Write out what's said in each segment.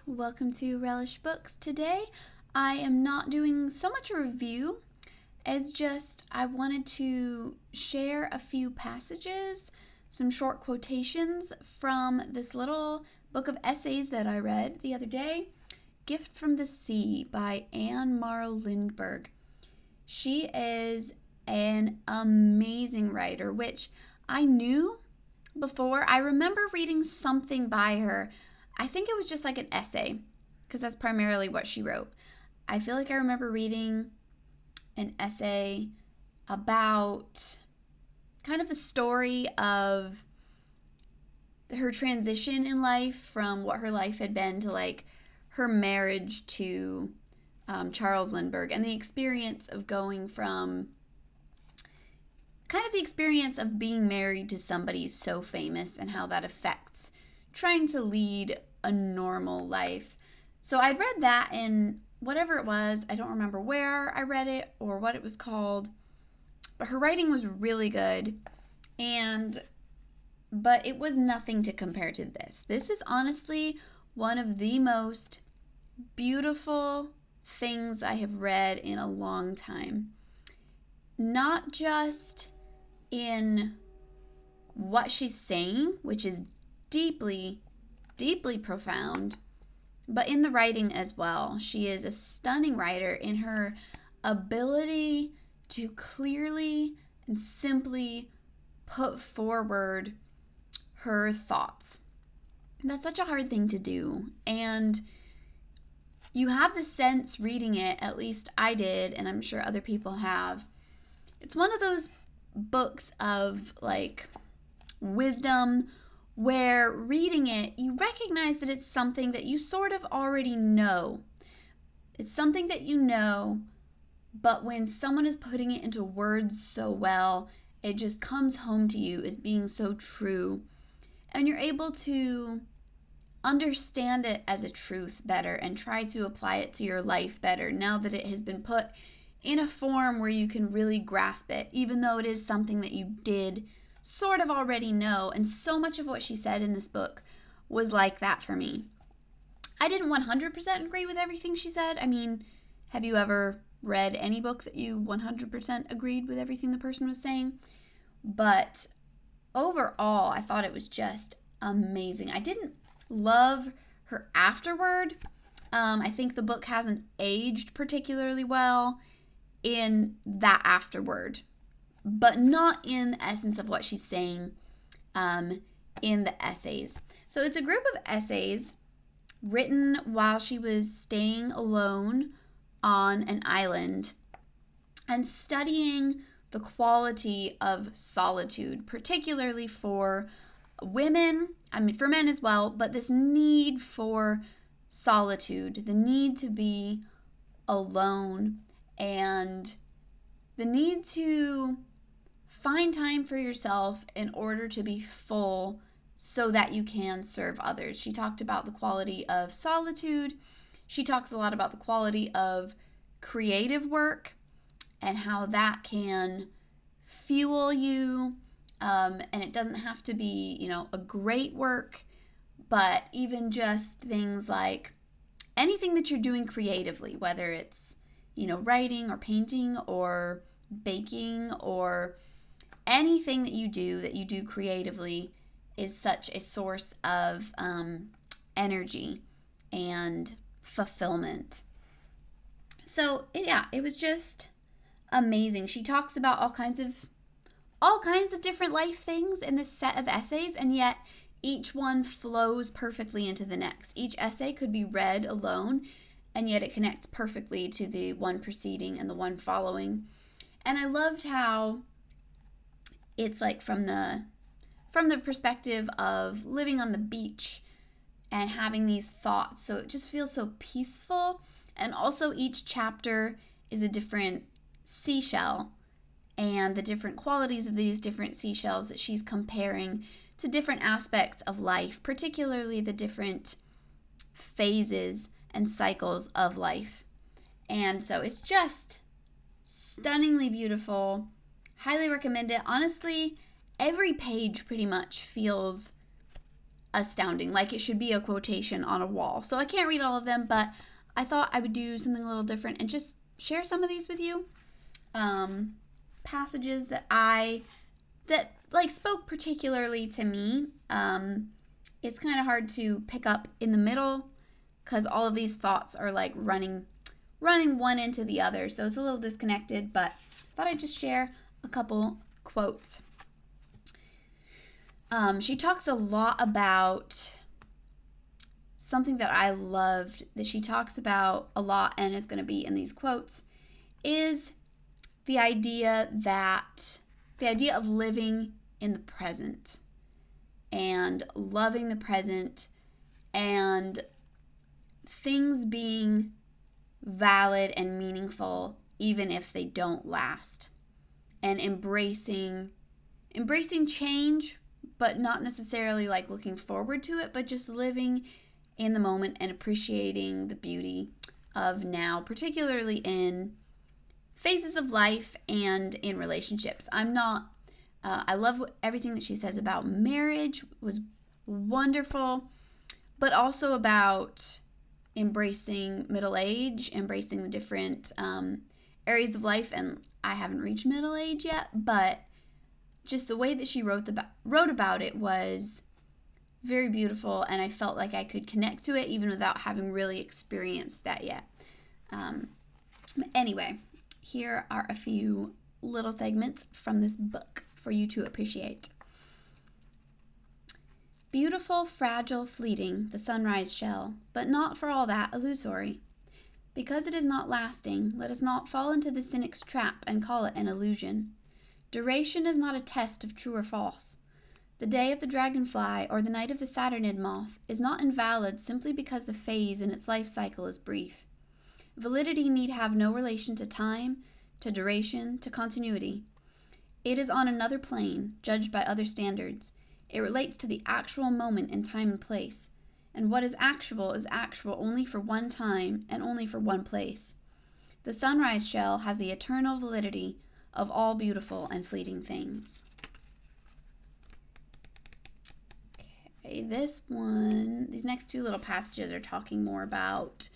Welcome to Relish Books. Today I am not doing so much a review as just I wanted to share a few passages, some short quotations from this little book of essays that I read the other day, Gift from the Sea by Anne Morrow Lindergh. She is an amazing writer, which I knew before. I remember reading something by her. I think it was just like an essay, because that's primarily what she wrote. I feel like I remember reading an essay about kind of the story of her transition in life from what her life had been to like her marriage to Charles Lindbergh, and the experience of going from kind of the experience of being married to somebody so famous and how that affects trying to lead a normal life. So I'd read that in whatever it was. I don't remember where I read it or what it was called, but her writing was really good, but it was nothing to compare to this. This is honestly one of the most beautiful things I have read in a long time. Not just in what she's saying, which is deeply, deeply profound, but in the writing as well. She is a stunning writer in her ability to clearly and simply put forward her thoughts. That's such a hard thing to do, and you have the sense reading it, at least I did, and I'm sure other people have. It's one of those books of like wisdom where reading it, you recognize that it's something that you sort of already know. It's something that you know, but when someone is putting it into words so well, it just comes home to you as being so true. And you're able to understand it as a truth better and try to apply it to your life better now that it has been put in a form where you can really grasp it, even though it is something that you did sort of already know. And so much of what she said in this book was like that for me. I didn't 100% agree with everything she said. I mean, have you ever read any book that you 100% agreed with everything the person was saying? But overall, I thought it was just amazing. I didn't love her afterword. I think the book hasn't aged particularly well in that afterword, but not in the essence of what she's saying in the essays. So it's a group of essays written while she was staying alone on an island and studying the quality of solitude, particularly for women, I mean for men as well, but this need for solitude, the need to be alone, and the need to find time for yourself in order to be full so that you can serve others. She talked about the quality of solitude. She talks a lot about the quality of creative work and how that can fuel you. And it doesn't have to be, a great work, but even just things like anything that you're doing creatively, whether it's, writing or painting or baking or anything that you do creatively is such a source of energy and fulfillment. So it was just amazing. She talks about all kinds of different life things in this set of essays, and yet each one flows perfectly into the next. Each essay could be read alone, and yet it connects perfectly to the one preceding and the one following. And I loved how it's like from the perspective of living on the beach and having these thoughts. So it just feels so peaceful. And also each chapter is a different seashell and the different qualities of these different seashells that she's comparing to different aspects of life, particularly the different phases and cycles of life. And so it's just stunningly beautiful. Highly recommend it. Honestly, every page pretty much feels astounding. Like it should be a quotation on a wall. So I can't read all of them, but I thought I would do something a little different and just share some of these with you. Passages that like spoke particularly to me. It's kind of hard to pick up in the middle because all of these thoughts are like running one into the other. So it's a little disconnected, but I thought I'd just share a couple quotes. She talks a lot about something that I loved that she talks about a lot and is going to be in these quotes is the idea of living in the present and loving the present and things being valid and meaningful even if they don't last, and embracing change, but not necessarily like looking forward to it, but just living in the moment and appreciating the beauty of now, particularly in phases of life and in relationships. I love everything that she says about marriage, was wonderful, but also about embracing middle age, embracing the different areas of life. And I haven't reached middle age yet, but just the way that she wrote about it was very beautiful, and I felt like I could connect to it even without having really experienced that yet. Anyway, here are a few little segments from this book for you to appreciate. Beautiful, fragile, fleeting, the sunrise shell, but not for all that illusory. Because it is not lasting, let us not fall into the cynic's trap and call it an illusion. Duration is not a test of true or false. The day of the dragonfly or the night of the Saturnid moth is not invalid simply because the phase in its life cycle is brief. Validity need have no relation to time, to duration, to continuity. It is on another plane, judged by other standards. It relates to the actual moment in time and place, and what is actual only for one time and only for one place. The sunrise shell has the eternal validity of all beautiful and fleeting things. Okay, these next two little passages are talking more about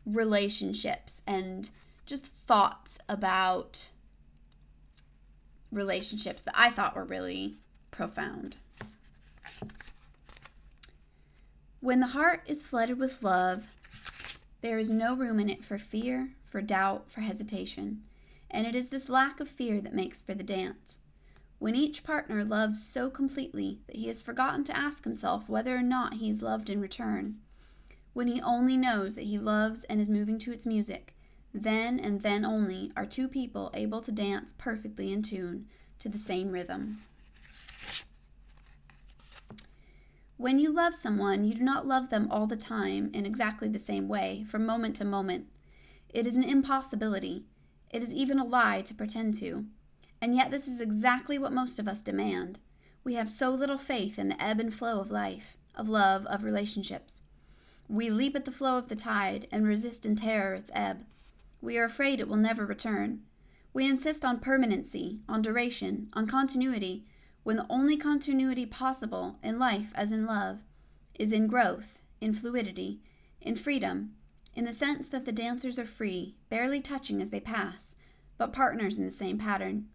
relationships and just thoughts about relationships that I thought were really profound. When the heart is flooded with love, there is no room in it for fear, for doubt, for hesitation, and it is this lack of fear that makes for the dance. When each partner loves so completely that he has forgotten to ask himself whether or not he is loved in return, when he only knows that he loves and is moving to its music, then and then only are two people able to dance perfectly in tune to the same rhythm. When you love someone, you do not love them all the time in exactly the same way, from moment to moment. It is an impossibility. It is even a lie to pretend to. And yet this is exactly what most of us demand. We have so little faith in the ebb and flow of life, of love, of relationships. We leap at the flow of the tide and resist in terror its ebb. We are afraid it will never return. We insist on permanency, on duration, on continuity, when the only continuity possible in life as in love is in growth, in fluidity, in freedom, in the sense that the dancers are free, barely touching as they pass, but partners in the same pattern.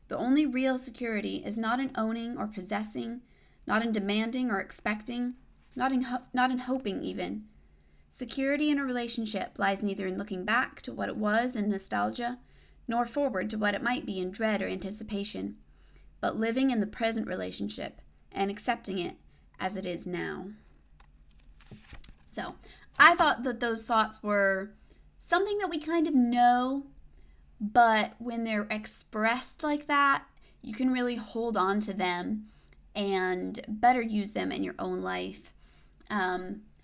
The only real security is not in owning or possessing, not in demanding or expecting, not in hoping even. Security in a relationship lies neither in looking back to what it was in nostalgia, nor forward to what it might be in dread or anticipation, but living in the present relationship and accepting it as it is now. So, I thought that those thoughts were something that we kind of know, but when they're expressed like that, you can really hold on to them and better use them in your own life.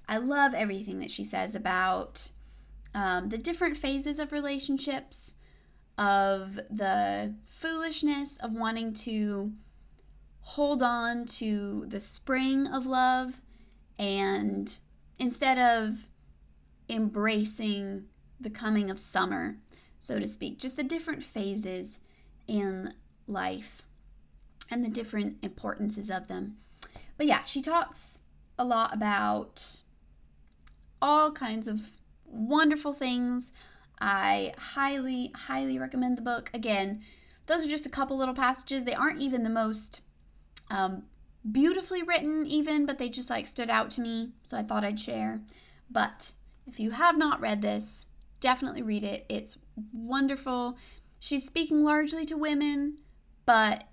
I love everything that she says about the different phases of relationships, of the foolishness of wanting to hold on to the spring of love, and instead of embracing the coming of summer, so to speak, just the different phases in life and the different importances of them. But yeah, she talks a lot about all kinds of wonderful things. I highly, highly recommend the book. Again, those are just a couple little passages. They aren't even the most beautifully written even, but they just like stood out to me, so I thought I'd share. But if you have not read this, definitely read it. It's wonderful. She's speaking largely to women, but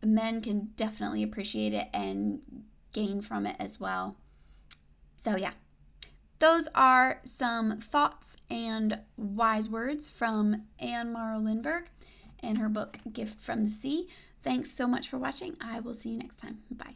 men can definitely appreciate it and gain from it as well. So yeah, those are some thoughts and wise words from Anne Morrow Lindergh and her book Gift from the Sea. Thanks so much for watching. I will see you next time. Bye.